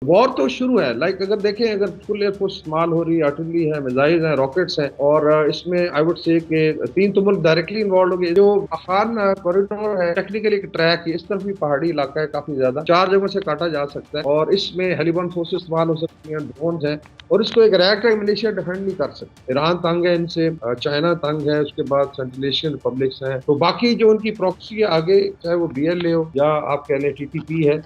War तो शुरू है। अगर देखें, अगर फुल एयर फोर्स इस्तेमाल हो रही है, आर्टिलरी है, मिसाइल हैं, रॉकेट्स हैं, और इसमें आई वुड से कि तीन तो मुल्क डायरेक्टली इन्वॉल्व हो गए। जो अफगान कॉरिडोर है, टेक्निकली एक ट्रैक है, इस तरफ भी पहाड़ी इलाका है, काफी ज्यादा 4 जगहों से काटा जा सकता है, और इसमें हेलीबॉर्न फोर्सेस इस्तेमाल हो सकती हैं, ड्रोन हैं, और इसको एक रैक मिलिशिया डिफेंड नहीं कर सकते। ईरान तंग है इनसे, चाइना तंग है, उसके बाद सेंट्रल एशियन रिपब्लिक्स हैं। तो बाकी जो उनकी प्रॉक्सी है आगे, चाहे वो BLA हो या आप कह लें TTP है,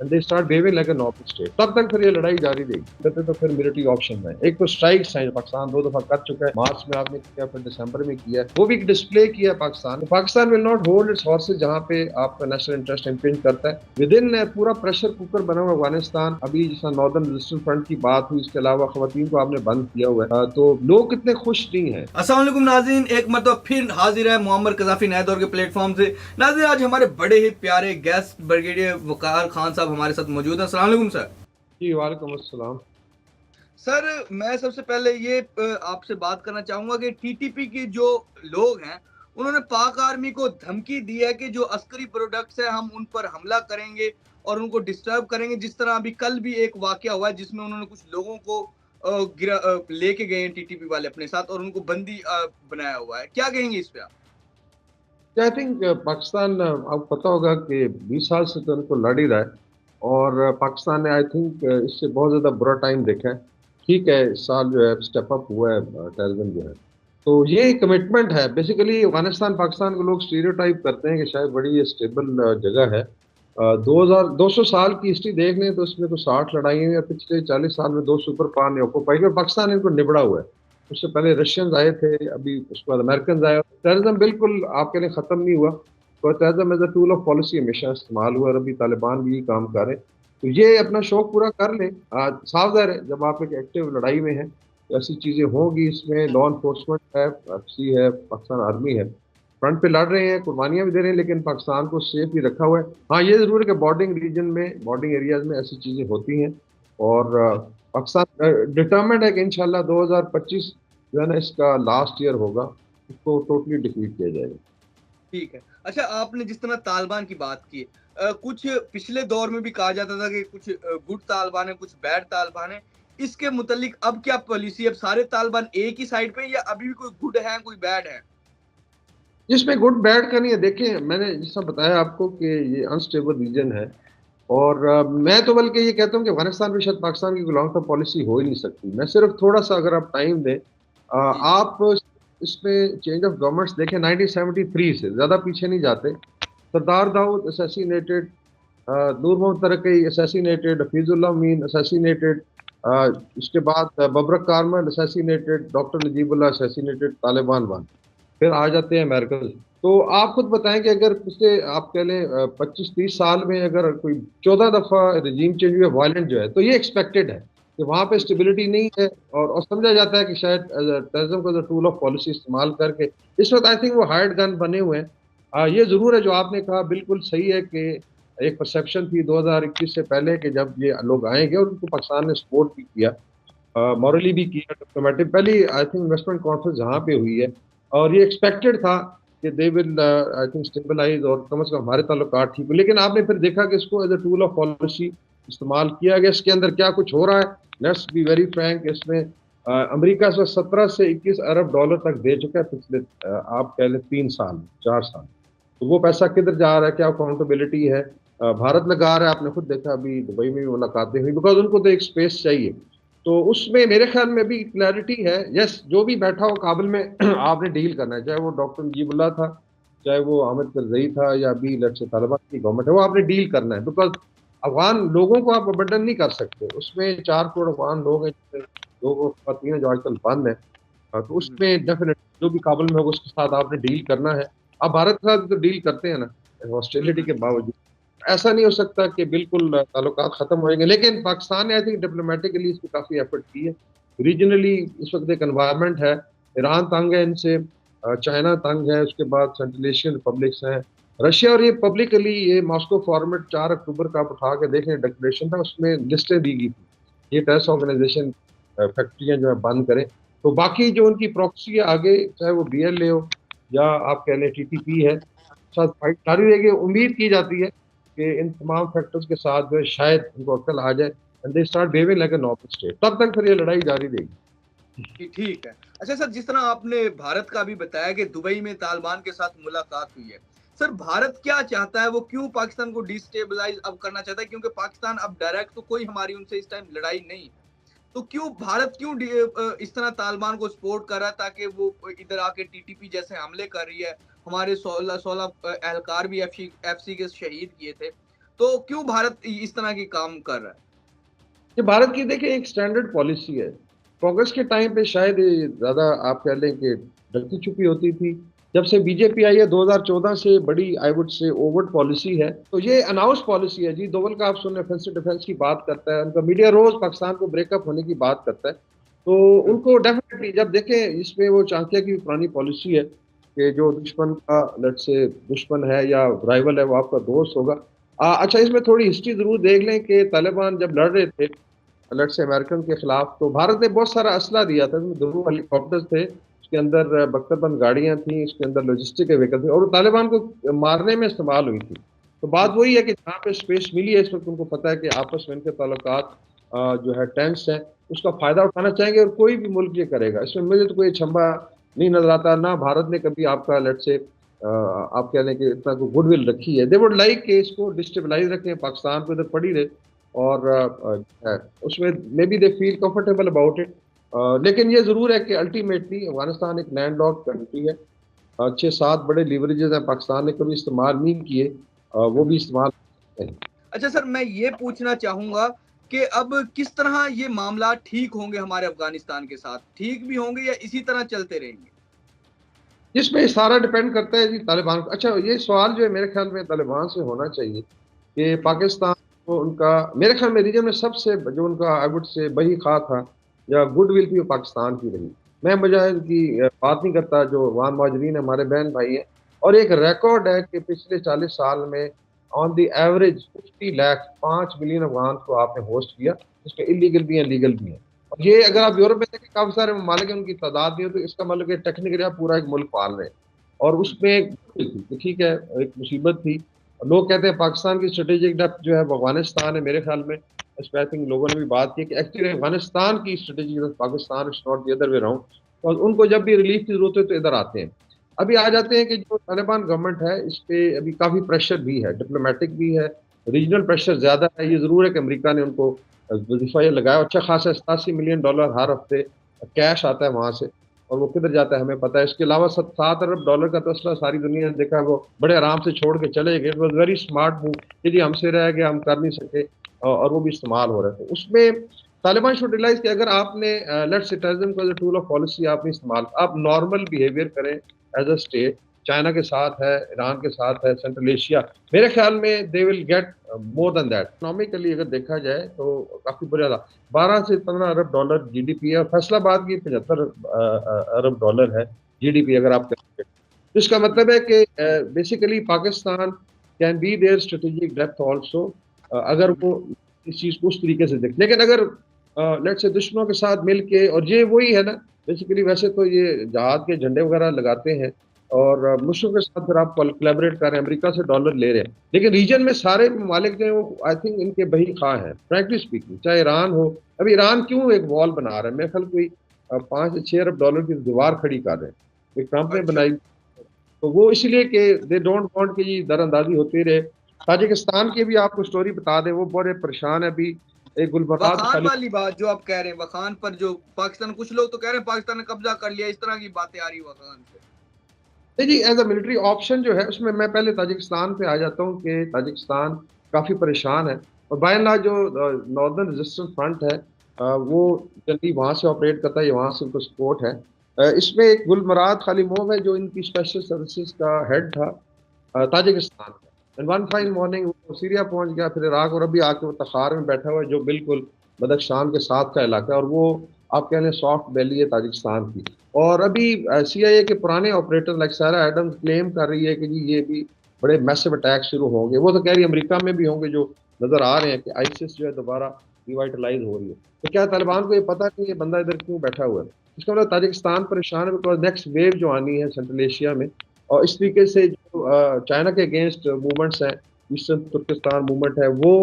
they start behaving like a normal state, तब तक फिर ये लड़ाई जारी रहेगी। कहते तो फिर मिलिट्री ऑप्शन है। एक तो स्ट्राइक्स है, पाकिस्तान 2 दफा कर चुका है, मार्च में आपने किया, फिर दिसंबर में किया, वो भी डिस्प्ले किया पाकिस्तान। तो Pakistan will not hold it's horses जहां पे आपका नेशनल इंटरेस्ट इंपिंज करता है। विद इन पूरा प्रेशर कुकर बना हुआ अफगानिस्तान। अभी जैसा नॉर्दर्न रेजिस्टेंस फ्रंट की बात हुई, इसके अलावा खवातीन को आपने बंद किया हुआ है, तो लोग कितने खुश नहीं है। अस्सलाम वालेकुम नाज़रीन, एक मरतबा फिर हाजिर है मुअम्मर कज़ाफ़ी नए दौर के प्लेटफॉर्म से। नाज़रीन, आज हमारे बड़े ही प्यारे गेस्ट ब्रिगेडियर वक़ार खान साहब हमारे साथ मौजूद हैं। अस्सलाम वालेकुम सर। जी वालेकुम अस्सलाम। सर, मैं सबसे पहले ये आपसे बात करना चाहूंगा कि TTP के जो लोग हैं उन्होंने पाक आर्मी को धमकी दी है कि जो अस्करी प्रोडक्ट्स है हम उन पर हमला करेंगे और उनको डिस्टर्ब करेंगे। जिस तरह अभी कल भी एक वाकया हुआ है जिसमें उन्होंने कुछ लोगों को लेके गए हैं TTP वाले अपने साथ और उनको बंदी बनाया हुआ है। क्या कहेंगे इस पे आप? आई थिंक पाकिस्तान, आपको पता होगा कि 20 साल से तो उनको लड़ ही रहा है, और पाकिस्तान ने आई थिंक इससे बहुत ज़्यादा बुरा टाइम देखा है। ठीक है, इस साल जो है स्टेप अप हुआ है टेररिज्म जो है, तो ये कमिटमेंट है। बेसिकली अफगानिस्तान पाकिस्तान को लोग स्टीरियोटाइप करते हैं कि शायद बड़ी स्टेबल जगह है। 200 साल की हिस्ट्री देख लें तो इसमें तो 60 लड़ाई हुई, पिछले 40 साल में 2 सुपर पावर ने ऑक्यूपाई किया, पाकिस्तान इनको निबड़ा हुआ है। उससे पहले रशियंस आए थे, अभी उसके बाद अमेरिकन आए। टेररिज्म बिल्कुल आपके लिए ख़त्म नहीं हुआ, तो terrorism as a tool of policy हमेशा इस्तेमाल हुआ, और अभी तालिबान भी यही काम कर रहे हैं। तो ये अपना शौक पूरा कर लें। साफ ज़ाहिर है, जब आप एक एक्टिव लड़ाई में हैं तो ऐसी चीज़ें होंगी। इसमें लॉ इन्फोर्समेंट है, FC है, पाकिस्तान आर्मी है, फ्रंट पे लड़ रहे हैं, कुर्बानियां भी दे रहे हैं, लेकिन पाकिस्तान को सेफ भी रखा हुआ है। हाँ, ये जरूर है कि बॉर्डिंग रीजन में, बॉर्डिंग एरियाज में ऐसी चीजें होती हैं, और पाकिस्तान डिटर्मेंट है कि इंशाल्लाह 2025 जो है ना, इसका लास्ट ईयर होगा, इसको टोटली डिफीट किया जाएगा। ठीक है। अच्छा, आपने जिस तरह तालिबान की बात की, कुछ पिछले दौर में भी कहा जाता था कि कुछ गुड तालिबान है, कुछ बैड तालिबान है। इसके मुतालिक अब क्या पॉलिसी है? अब सारे तालिबान एक ही साइड पे हैं या अभी भी कोई गुड है, कोई बैड है? जिसमें गुड बैड का नहीं है। देखिए, मैंने जैसा बताया आपको कि ये अनस्टेबल रीजन है, और मैं तो बल्कि ये कहता हूँ कि अफगानिस्तान भी शायद पाकिस्तान की लॉन्ग टर्म पॉलिसी हो ही नहीं सकती। मैं सिर्फ थोड़ा सा, अगर आप टाइम दें, जी। आप इसमें चेंज ऑफ गवर्नमेंट्स देखें 1973 से ज़्यादा पीछे नहीं जाते। Sardar Daud assassinated, Noor Mohammad Taraki assassinated, Hafizullah Amin assassinated, उसके बाद Babrak Karmal assassinated, doctor Najibullah assassinated, Taliban won. फिर आ जाते हैं अमेरिकन। तो आप खुद बताएं कि अगर पिछले आप कह लें 25-30 साल में अगर कोई 14 दफा रजीम चेंज हुआ वायलेंट जो है, तो ये एक्सपेक्टेड है कि वहाँ पे स्टेबिलिटी नहीं है, और समझा जाता है कि शायद टेररिज्म को टूल ऑफ पॉलिसी इस्तेमाल करके इस वक्त आई थिंक वो हायर्ड गन बने हुए हैं। ये जरूर है जो आपने कहा, बिल्कुल सही है कि एक परसेप्शन थी 2021 से पहले कि जब ये लोग आएंगे, और उनको पाकिस्तान ने सपोर्ट भी किया, मॉरली भी किया, डिप्लोमेटिक। पहली आई थिंक इन्वेस्टमेंट कॉन्फ्रेंस जहाँ पे हुई है, और ये एक्सपेक्टेड था कि they will I think stabilize, और कम से कम हमारे ताल्लुकात ठीक हो। लेकिन आपने फिर देखा कि इसको as a tool of policy इस्तेमाल किया गया। इसके अंदर क्या कुछ हो रहा है, लेट्स बी वेरी फ्रैंक। इसमें अमेरिका से 17 से 21 अरब डॉलर तक दे चुका है पिछले आप कह लें 3 साल 4 साल। तो वो पैसा किधर जा रहा है, क्या अकाउंटेबिलिटी है? भारत लगा रहा है, आपने खुद देखा, अभी दुबई में भी मुलाकातें हुई, बिकॉज उनको तो एक स्पेस चाहिए। तो उसमें मेरे ख्याल में भी क्लैरिटी है। यस, जो भी बैठा हो काबुल में आपने डील करना है, चाहे वो डॉक्टर नजीबुल्लाह था, चाहे वो अहमद करजई था, या अभी लेट्स से तालिबान की गवर्नमेंट है, वो आपने डील करना है। बिकॉज अफगान लोगों को आप अबंडन नहीं कर सकते। उसमें 4 करोड़ अफगान लोग हैं, जिसमें 2 खातून जो आजकल बंद है। तो उसमें डेफिनेट जो भी काबुल में होगा उसके साथ आपने डील करना है। आप भारत के साथ तो डील करते हैं ना, हॉस्टिलिटी के बावजूद। ऐसा नहीं हो सकता कि बिल्कुल ताल्लुकात खत्म होंगे, लेकिन पाकिस्तान ने आई थिंक डिप्लोमेटिकली इसमें काफी एफर्ट की है। रीजनली इस वक्त एक एनवायरनमेंट है, ईरान तंग है इनसे, चाइना तंग है, उसके बाद सेंट्रल एशियन रिपब्लिक्स हैं, रशिया। और ये पब्लिकली ये मॉस्को फॉर्मेट 4 अक्टूबर का आप उठा के देखें, डिक्लेरेशन था, उसमें लिस्टें दी गई थी, ये टेररिस्ट ऑर्गेनाइजेशन फैक्ट्रियां जो है बंद करें। तो बाकी जो उनकी प्रॉक्सी है आगे, चाहे वो BLA हो या आप कह लें TTP है, साथ फाइट जारी रहेगी। उम्मीद की जाती है कि इन तमाम फैक्टर्स के साथ जो है शायद उनको अक्ल आ जाए। and they start behaving like a normal state. तब तक फिर ये लड़ाई जारी रहेगी. कि ठीक है। अच्छा सर, जिस तरह आपने भारत का भी बताया कि दुबई में तालिबान के साथ मुलाकात हुई है, सर भारत क्या चाहता है, वो क्यों पाकिस्तान को डिस्टेबलाइज अब करना चाहता है? क्योंकि पाकिस्तान अब डायरेक्ट तो कोई हमारी उनसे इस टाइम लड़ाई नहीं है, तो क्यों भारत क्यों इस तरह तालिबान को सपोर्ट कर रहा है, ताकि वो इधर आके टीटीपी जैसे हमले कर रही है? हमारे 16 एहलकार भी एफसी के शहीद किए थे, तो क्यों भारत इस तरह की काम कर रहा है? ये भारत की देखिए एक स्टैंडर्ड पॉलिसी है. कांग्रेस के टाइम पे शायद ये ज्यादा आप कह लें कि ढकी छुपी होती थी. जब से बीजेपी आई है 2014 से बड़ी आई वुड से ओवर्ट पॉलिसी है. तो ये अनाउंस पॉलिसी है जी. दोवल का आप सुन रहे डिफेंस की बात करता है, उनका मीडिया रोज पाकिस्तान को ब्रेकअप होने की बात करता है. तो उनको डेफिनेटली जब देखें इसमें वो चाहते हैं कि पुरानी पॉलिसी है कि जो दुश्मन का लेट से दुश्मन है या राइवल है वो आपका दोस्त होगा. अच्छा, इसमें थोड़ी हिस्ट्री जरूर देख लें कि तालिबान जब लड़ रहे थे लेट से अमेरिकन के खिलाफ, तो भारत ने बहुत सारा असला दिया था. दो हेलीकॉप्टर्स थे, उसके अंदर बख्तरबंद गाड़ियां थी, उसके अंदर लॉजिस्टिक के व्हीकल थे, और तालिबान को मारने में इस्तेमाल हुई थी. तो बात वही है कि जहाँ पे स्पेस मिली है इस वक्त उनको पता है कि आपस में इनके ताल्लुकात जो है टेंस हैं, उसका फायदा उठाना चाहेंगे और कोई भी मुल्क ये करेगा. इसमें मुझे तो कोई छंबा नहीं नजर आता. ना भारत ने कभी आपका लेट से आप कह लें कि इतना कोई गुडविल रखी है. दे वुड लाइक कि इसको डिस्टेबलाइज रखें, पाकिस्तान को इधर पड़ी रहे, और उसमें may be they feel comfortable about it. लेकिन ये जरूर है कि अल्टीमेटली अफगानिस्तान एक लैंड लॉक्ड कंट्री है. 6-7 बड़े लीवरेजेस हैं, पाकिस्तान ने कभी इस्तेमाल नहीं किए, वो भी इस्तेमाल करें. अच्छा सर, मैं ये पूछना चाहूंगा कि अब किस तरह ये मामला ठीक होंगे हमारे अफगानिस्तान के साथ? ठीक भी होंगे या इसी तरह चलते रहेंगे? इसमें सारा डिपेंड करता है जी तालिबान को. अच्छा, ये सवाल जो है मेरे ख्याल में तालिबान से होना चाहिए कि पाकिस्तान को उनका, मेरे ख्याल में रीजन में सबसे जो उनका आई वुड से बही खा था या गुडविल थी वो पाकिस्तान की रही. मैं मुजाहिद की बात नहीं करता, जो वान माजरीन हमारे बहन भाई हैं, और एक रिकॉर्ड है कि पिछले 40 साल में on the average 50 lakh 5 million Afghan को आपने होस्ट किया, जिसमें इलीगल भी हैं, लीगल भी हैं. और ये अगर आप यूरोप में देखें काफी सारे ममालिक हैं उनकी तादाद नहीं हो, तो इसका मतलब कि टेक्निकली आप पूरा एक मुल्क पाल रहे हैं. और उसमें तो ठीक है, एक मुसीबत थी. लोग कहते हैं पाकिस्तान की स्ट्रेटेजिक डेप्थ जो है वो अफगानिस्तान है. मेरे ख्याल में आई थिंक लोगों ने भी बात की कि एक्चुअली अफगानिस्तान की strategic depth Pakistan, it's not the other way round. और उनको जब भी रिलीफ की जरूरत है तो इधर आते हैं. अभी आ जाते हैं कि जो तालिबान गवर्नमेंट है इस पे अभी काफी प्रेशर भी है, डिप्लोमेटिक भी है, रीजनल प्रेशर ज्यादा है. ये जरूर है कि अमेरिका ने उनको वजीफा ये लगाया. अच्छा खासा $87 मिलियन हर हफ्ते कैश आता है वहां से, और वो किधर जाता है हमें पता है. इसके अलावा $7 अरब का तस्ला सारी दुनिया ने देखा है, वो बड़े आराम से छोड़ के चले गए. It was very smart move कि जी हमसे रह गया, हम कर नहीं सके, और वो भी इस्तेमाल हो रहा है. तो उसमें तालिबान शुड रियलाइज कि अगर आपने लेट्स से टेररिज्म को as a tool of policy आपने इस्तेमाल, आप नॉर्मल बिहेवियर करें एज अ स्टेट. चाइना के साथ है, ईरान के साथ है, सेंट्रल एशिया, मेरे ख्याल में they will get more than that. Economically अगर देखा जाए तो काफी बुरा, 12 से 15 अरब डॉलर जीडीपी है. फैसलाबाद की 75 अरब डॉलर है जीडीपी अगर आप करें. तो इसका मतलब है कि basically Pakistan can be their strategic depth also, अगर वो इस चीज को उस तरीके से देख. लेकिन अगर लेट्स से दुश्मनों के साथ मिल के, और ये वही है ना बेसिकली, वैसे तो ये जहाज के झंडे वगैरह लगाते हैं और मुल्कों के साथ फिर आप कोलैबोरेट कर रहे हैं, अमेरिका से डॉलर ले रहे हैं. लेकिन रीजन में सारे ममालिक जो है वो आई थिंक इनके बही खा हैं, फ्रैंकली स्पीकिंग. चाहे ईरान हो, अभी ईरान क्यों एक वॉल बना रहा है, मेरे ख्याल कोई 5 से 6 अरब डॉलर की दीवार खड़ी कर रहे हैं, एक ट्रंप ने बनाई. तो वो इसलिए कि दे डोंट वांट कि ये दरअंदाजी होती रहे. ताजिकिस्तान की भी आपको स्टोरी बता दें, वो बड़े परेशान है अभी. एक गुलबरात वखान वाली बात जो आप कह रहे हैं, वखान पर जो पाकिस्तान, कुछ लोग तो कह रहे हैं पाकिस्तान ने कब्जा कर लिया, इस तरह की बातें आ रही वखान से. नहीं जी, एज अ मिलिट्री ऑप्शन जो है उसमें मैं पहले ताजिकिस्तान पे आ जाता हूँ कि ताजिकिस्तान काफ़ी परेशान है. और बाय एंड लार्ज जो नॉर्दर्न रेजिस्टेंस फ्रंट है वो जनरली वहाँ से ऑपरेट करता है, वहाँ से उनको सपोर्ट है. इसमें एक गुलमराद खालिमोव है जो इनकी स्पेशल सर्विसेज का हेड था ताजिकिस्तान का. एंड वन फाइन मॉर्निंग वो सीरिया पहुंच गया, फिर इराक, और अभी आके वो तखार में बैठा हुआ है जो बिल्कुल बदख्शान के साथ का इलाका है, और वो आप कह लें सॉफ्ट वैली है ताजिकिस्तान की. और अभी CIA के पुराने ऑपरेटर लाइक सारा एडम्स क्लेम कर रही है कि जी ये भी बड़े मैसिव अटैक शुरू होंगे. वो तो कह रही है अमेरिका में भी होंगे, जो नजर आ रहे हैं कि आईसिस जो है दोबारा रिवाइटलाइज हो रही है. तो क्या तालिबान को ये पता नहीं ये बंदा इधर क्यों बैठा हुआ है? इसका मतलब ताजिकिस्तान परेशान है बिकॉज नेक्स्ट वेव जो आनी है सेंट्रल एशिया में, और इस तरीके से जो चाइना के अगेंस्ट मूवमेंट्स हैं ایسٹرن ترکستان موومنٹ ہے وہ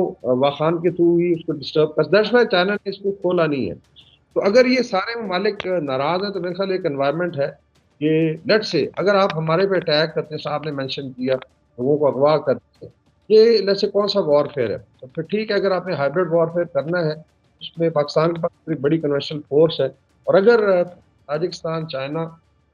واخان کے تھرو ہی اس کو ڈسٹرب کر، دیٹس وائی چائنا نے اس کو کھولا نہیں ہے. تو اگر یہ سارے ممالک ناراض ہیں تو میرے خیال ایک انوائرمنٹ ہے کہ لیٹ سے اگر آپ ہمارے پہ اٹیک کرتے ہیں، صاحب نے مینشن کیا لوگوں کو اغوا کرتے ہیں، یہ لیٹ سے کون سا وار فیئر ہے؟ تو پھر ٹھیک ہے، اگر آپ نے ہائبرڈ وار فیئر کرنا ہے اس میں پاکستان کے پاس ایک بڑی کنونشنل فورس ہے، اور اگر تاجکستان چائنا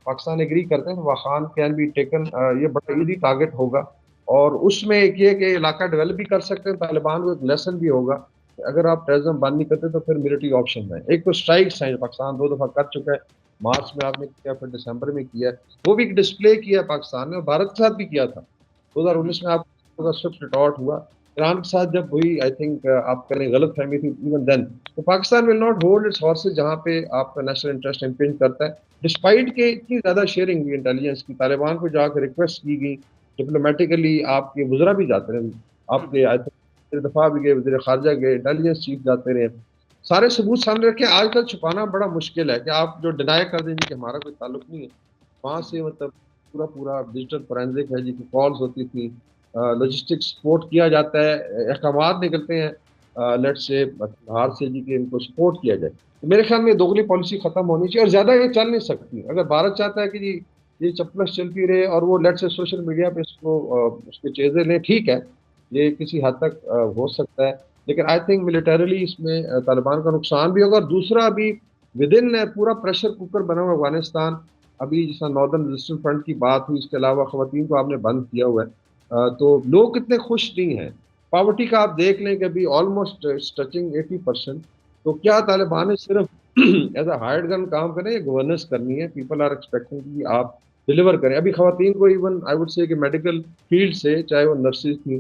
پاکستان ایگری کرتے ہیں تو واخان کین بی ٹیکن، یہ بڑا ایزی ٹارگیٹ ہوگا. اور اس میں ایک یہ کہ علاقہ ڈیولپ بھی کر سکتے ہیں، طالبان کو ایک لیسن بھی ہوگا اگر آپ ٹیررزم بند نہیں کرتے تو پھر ملٹری آپشن ہے. ایک تو اسٹرائکس ہیں پاکستان 2 دفعہ کر چکا ہے، مارچ میں آپ نے کیا، پھر دسمبر میں کیا، وہ بھی ایک ڈسپلے کیا پاکستان نے، اور بھارت کے ساتھ بھی کیا تھا 2019 میں. آپ کا سوئفٹ ریٹارٹ ہوا ایران کے ساتھ جب ہوئی، آئی تھنک آپ کریں غلط فہمی تھی ایون دین. تو Pakistan will not hold its horses جہاں پہ آپ کا نیشنل انٹرسٹ امپینج کرتا ہے، ڈسپائٹ کہ اتنی زیادہ شیئرنگ ہوئی انٹیلیجنس کی، طالبان کو جا کے ریکویسٹ کی گئی ڈپلومیٹیکلی، آپ کے وزراء بھی جاتے رہے، آپ کے وزیر دفاع بھی گئے، وزیر خارجہ گئے، انٹیلیجنس چیف جاتے رہے، سارے ثبوت سامنے رکھے. آج کل چھپانا بڑا مشکل ہے کہ آپ جو ڈینائی کر دیں جی کہ ہمارا کوئی تعلق نہیں ہے، وہاں سے مطلب پورا ڈیجیٹل فورینزک ہے جی کی کالز ہوتی تھی، لاجسٹک سپورٹ کیا جاتا ہے، احکامات نکلتے ہیں لیٹ سے باہر سے جی کہ ان کو سپورٹ کیا جائے. تو میرے خیال میں دوگلی پالیسی ختم ہونی چاہیے، اور زیادہ یہ چل نہیں سکتی. اگر بھارت چاہتا ہے کہ جی یہ چپلس چلتی رہے اور وہ لیٹ سے سوشل میڈیا پہ اس کو اس کے چیزیں لیں، ٹھیک ہے، یہ کسی حد تک ہو سکتا ہے، لیکن آئی تھنک ملیٹریلی اس میں طالبان کا نقصان بھی ہوگا. اور دوسرا ابھی ود ان پورا پریشر کوکر بنا ہوا افغانستان. ابھی جس طرح ناردرن ریزسٹنس فرنٹ کی بات ہوئی، اس کے علاوہ خواتین کو آپ نے بند کیا ہوا ہے، تو لوگ اتنے خوش نہیں ہیں. پاورٹی کا آپ دیکھ لیں کہ ابھی آلموسٹ ٹچنگ 80%. تو کیا طالبان نے صرف ایز اے ہائرڈ گن کام کریں یا گورننس کرنی ہے؟ پیپل آر ایکسپیکٹنگ کہ آپ ڈلیور کریں. ابھی خواتین کو ایون آئی وڈ سے کہ میڈیکل فیلڈ سے، چاہے وہ نرسز تھیں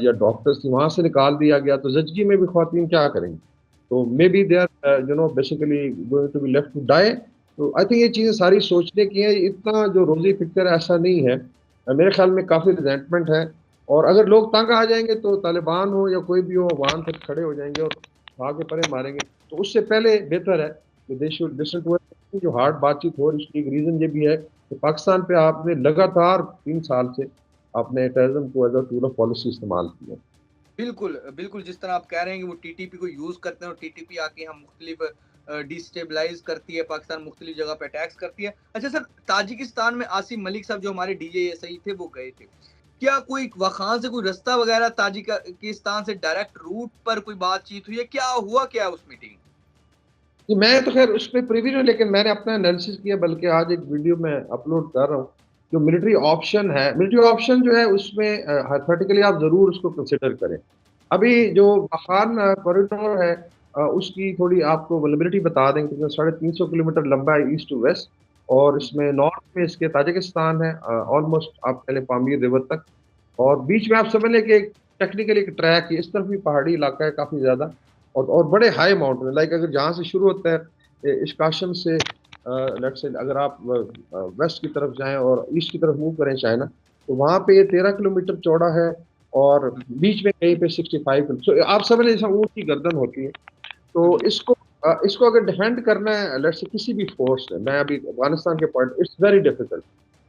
یا ڈاکٹرز تھیں، وہاں سے نکال دیا گیا. تو زچگی میں بھی خواتین کیا کریں گی؟ تو may be they are basically going to be left to die. تو آئی تھنک یہ چیزیں ساری سوچنے کی ہیں. اتنا جو روزی پکچر ایسا نہیں ہے، میرے خیال میں کافی ریزینٹمنٹ ہے. اور اگر لوگ تنگ آ جائیں گے تو طالبان ہو یا کوئی بھی ہو وہاں تک کھڑے ہو جائیں گے اور آگے پرے ماریں گے. تو اس سے پہلے بہتر ہے کہ دے شوڈ لسن ٹو جو ہارڈ بات چیت ہو. اس کی ایک ریزن یہ بھی ہے کہ پاکستان پہ آپ نے لگاتار 3 سال سے آپ نے ٹیررزم کو as a tool of policy استعمال کیا. بالکل بالکل، جس طرح آپ کہہ رہے ہیں کہ وہ ٹی ٹی پی کو یوز کرتے ہیں، اور ٹی ٹی پی آ کے ہم مختلف ڈیسٹیبلائز کرتی ہے، پاکستان مختلف جگہ پہ اٹیکس کرتی ہے. اچھا سر، تاجکستان میں عاصم ملک صاحب جو ہمارے ڈی جے ایس آئی تھے وہ گئے تھے، کیا کوئی وخان سے کوئی رستہ وغیرہ تاجکستان سے ڈائریکٹ روٹ پر کوئی بات چیت ہوئی ہے؟ کیا ہوا کیا اس میٹنگ؟ میں تو خیر اس پہ پریویو ہوں، لیکن میں نے اپنا انالیسس کیا، بلکہ آج ایک ویڈیو میں اپلوڈ کر رہا ہوں. جو ملٹری آپشن ہے، ملٹری آپشن جو ہے اس میں ہائپوتھیٹیکلی آپ ضرور اس کو کنسیڈر کریں. ابھی جو افغان کوریڈور ہے اس کی تھوڑی آپ کو ولنریبلٹی بتا دیں کہ 350 کلومیٹر لمبا ہے ایسٹ ٹو ویسٹ، اور اس میں نارتھ میں اس کے تاجکستان ہے آلموسٹ آپ کہہ لیں پامیر ریور تک، اور بیچ میں آپ سمجھ لیں کہ ٹیکنیکلی ایک ٹریک ہے، اس طرف بھی پہاڑی علاقہ ہے کافی زیادہ، اور بڑے ہائی ماؤنٹین. لائک اگر جہاں سے شروع ہوتا ہے اشکاشم سے لیٹ سے اگر آپ ویسٹ کی طرف جائیں اور ایسٹ کی طرف موو کریں چائنا، تو وہاں پہ یہ 13 کلومیٹر چوڑا ہے، اور بیچ میں کہیں پہ 65 آپ سمجھ لیں اونٹ کی گردن ہوتی ہے. تو اس کو اگر ڈیفینڈ کرنا ہے لیٹ سے کسی بھی فورس سے، میں ابھی افغانستان کے پوائنٹ، اٹس ویری ڈیفیکلٹ.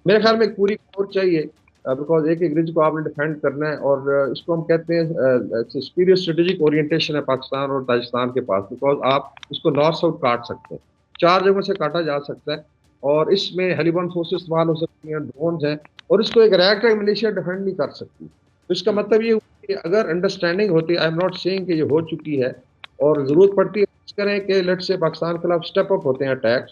میرے خیال میں ایک پوری فورس چاہیے، بیکاز ایک رج کو آپ نے ڈیفینڈ کرنا ہے. اور اس کو ہم کہتے ہیں سپیریئر اسٹریٹجک اورینٹیشن ہے پاکستان اور تاجکستان کے پاس، بیکاز آپ اس کو نارتھ ساؤتھ کاٹ سکتے ہیں، 4 جگہوں سے کاٹا جا سکتا ہے، اور اس میں ہیلیبن فورسز استعمال ہو سکتی ہیں، ڈرونز ہیں، اور اس کو ایک ریکٹ ملیشیا ڈیفینڈ نہیں کر سکتی. تو اس کا مطلب یہ کہ اگر انڈرسٹینڈنگ ہوتی ہے، آئی ایم ناٹ سیئنگ کہ یہ ہو چکی ہے، اور ضرورت پڑتی ہے کریں کہ لیٹ سے پاکستان کے خلاف اسٹیپ اپ ہوتے ہیں اٹیک،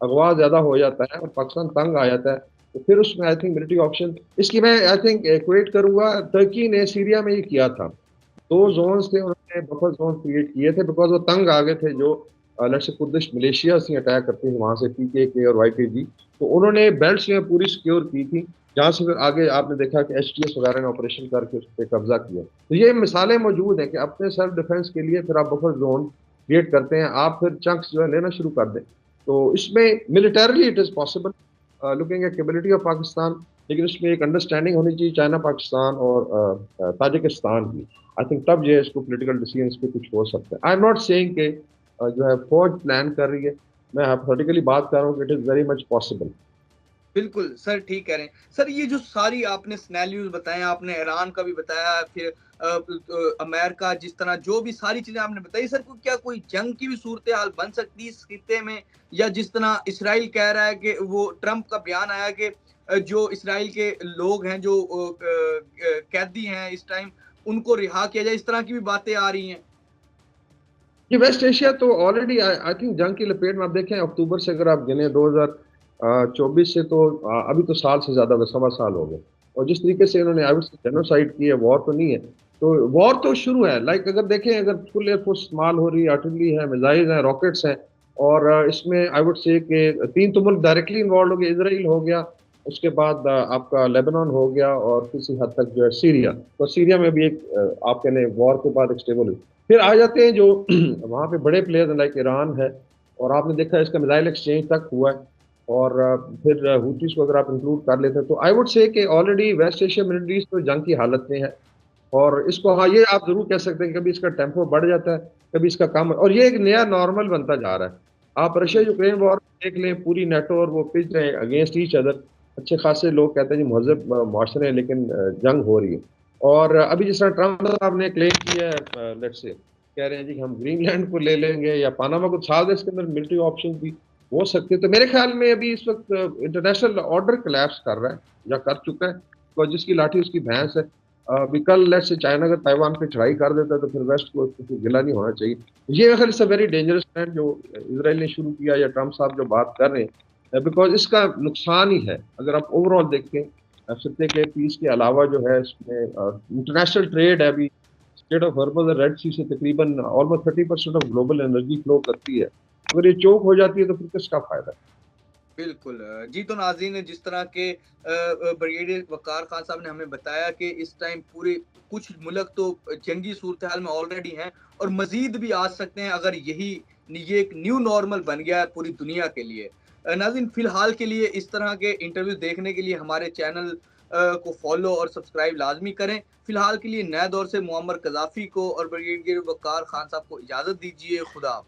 اغوا زیادہ ہو جاتا ہے اور پاکستان تنگ آ جاتا ہے، تو پھر اس میں آئی تھنک ملٹری آپشن اس کی میں آئی تھنک ایکویٹ کروں گا. ترکی نے سیریا میں یہ کیا تھا، 2 زونز تھے، انہوں نے بفر زون کریٹ کیے تھے، بیکاز وہ تنگ آ گئے تھے جو لیٹ سے کردش ملیشیا سے اٹیک کرتے ہیں وہاں سے پی کے اور وائی کے جی. تو انہوں نے بیلٹس میں پوری سیکیور کی تھی، جہاں سے پھر آگے آپ نے دیکھا کہ ایچ ٹی ایس وغیرہ نے آپریشن کر کے اس پہ قبضہ کیا. تو یہ مثالیں موجود ہیں کہ اپنے سیلف ڈیفینس کے لیے پھر آپ بفر زون کریٹ کرتے ہیں، آپ پھر چنکس جو ہے لینا شروع کر دیں. تو اس میں militarily it is possible looking at capability of Pakistan, لیکن اس میں ایک انڈرسٹینڈنگ ہونی چاہیے چائنا پاکستان اور تاجکستان کی. آئی تھنک تب جو ہے اس کو پولیٹیکل ڈیسیجنس پہ کچھ ہو سکتا ہے. آئی ایم ناٹ سیئنگ کہ جو ہے فوج پلان کر رہی ہے، میں ہائپوتھیٹیکلی بات کر رہا ہوں کہ it is very much possible. बिल्कुल, सर ठीक कह रहे हैं। सर ये जो सारी आपने सिनेरियोज़ बताए, आपने ईरान का भी बताया, फिर अमेरिका जिस तरह जो भी सारी चीज़ें आपने बताई, सर को क्या कोई जंग की भी सूरत-ए-हाल बन सकती है इस खित्ते में? या जिस तरह इज़राइल कह रहा है कि वो ट्रम्प का बयान आया कि जो इज़राइल के लोग हैं, जो कैदी हैं इस टाइम, उनको रिहा किया जाए, इस तरह की भी बातें आ रही हैं? ये वेस्ट एशिया तो ऑलरेडी आई आई थिंक जंग की लपेट में आप देखें अक्टूबर से अगर आप गिने 2024 से तो अभी तो साल से ज़्यादा सवा साल हो गए और जिस तरीके से इन्होंने आई वुड से जेनोसाइड की है वॉर तो नहीं है तो वॉर तो शुरू है लाइक अगर देखें अगर फुल एयरफोर्स इस्तेमाल हो रही है आर्टिलरी है मिसाइल हैं रॉकेट्स हैं और इसमें आई वुड से कि तीन तो मुल्क डायरेक्टली इन्वॉल्व हो गए इसराइल हो गया उसके बाद आपका लेबनान हो गया और किसी हद तक जो है सीरिया तो सीरिया में भी एक आप कह लें वॉर के बाद एक स्टेबल फिर आ जाते हैं जो वहाँ पे बड़े प्लेयर्स लाइक ईरान है और आपने देखा इसका मिसाइल एक्सचेंज तक हुआ है और फिर हूथीज को अगर आप इंक्लूड कर लेते हैं तो आई वुड से कि already west Asia middle east तो जंग की हालत में है और इसको हाँ ये आप जरूर कह सकते हैं कि कभी इसका टेम्पो बढ़ जाता है कभी इसका कम और ये एक नया नॉर्मल बनता जा रहा है आप रशिया यूक्रेन वॉर देख लें पूरी नेटो और वो पिच रहे हैं अगेंस्ट ईच अदर अच्छे खासे लोग कहते हैं जी महजब माशरे हैं लेकिन जंग हो रही है और अभी जिस तरह ट्रम्प साहब ने क्लेम किया है लेट्स से कह रहे हैं जी कि हम ग्रीनलैंड को ले लेंगे या पानामा को छाल दे इसके अंदर मिलिट्री ऑप्शन भी हो सकते हैं तो मेरे ख्याल में अभी इस वक्त इंटरनेशनल ऑर्डर कोलैप्स कर रहा है या कर चुका है तो जिसकी लाठी उसकी भैंस है अभी कल लेट्स से चाइना अगर ताइवान पे चढ़ाई कर देता है तो फिर वेस्ट को कुछ गिला नहीं होना चाहिए ये मेरे ख्याल वेरी डेंजरस ट्रेंड जो इसराइल ने शुरू किया या ट्रम्प साहब जो बात कर रहे हैं बिकॉज इसका नुकसान ही है अगर आप ओवरऑल देखें सत्य के पीस के अलावा जो है इसमें इंटरनेशनल ट्रेड है अभी स्टेट ऑफ हॉर्मज और रेड सी से तकरीबन almost 30% of global energy flow करती है अगर ये चोक हो जाती है तो फिर किसका फायदा बिल्कुल। जी तो नाज़रीन जिस तरह के ब्रिगेडियर वक़ार खान साहब ने हमें बताया कि इस टाइम पूरे कुछ मुल्क तो जंगी सूरत-हाल में ऑलरेडी हैं और मज़ीद भी आ सकते हैं अगर ये एक न्यू नॉर्मल बन गया है पूरी दुनिया के लिए। नाज़रीन फ़िलहाल के लिए इस तरह के इंटरव्यू देखने के लिए हमारे चैनल को फ़ॉलो और सब्सक्राइब लाज़मी करें। फ़िलहाल के लिए नया दौर से मुअम्मर क़ज़ाफ़ी को और ब्रिगेडियर वक़ार खान साहब को इजाज़त दीजिए। खुदा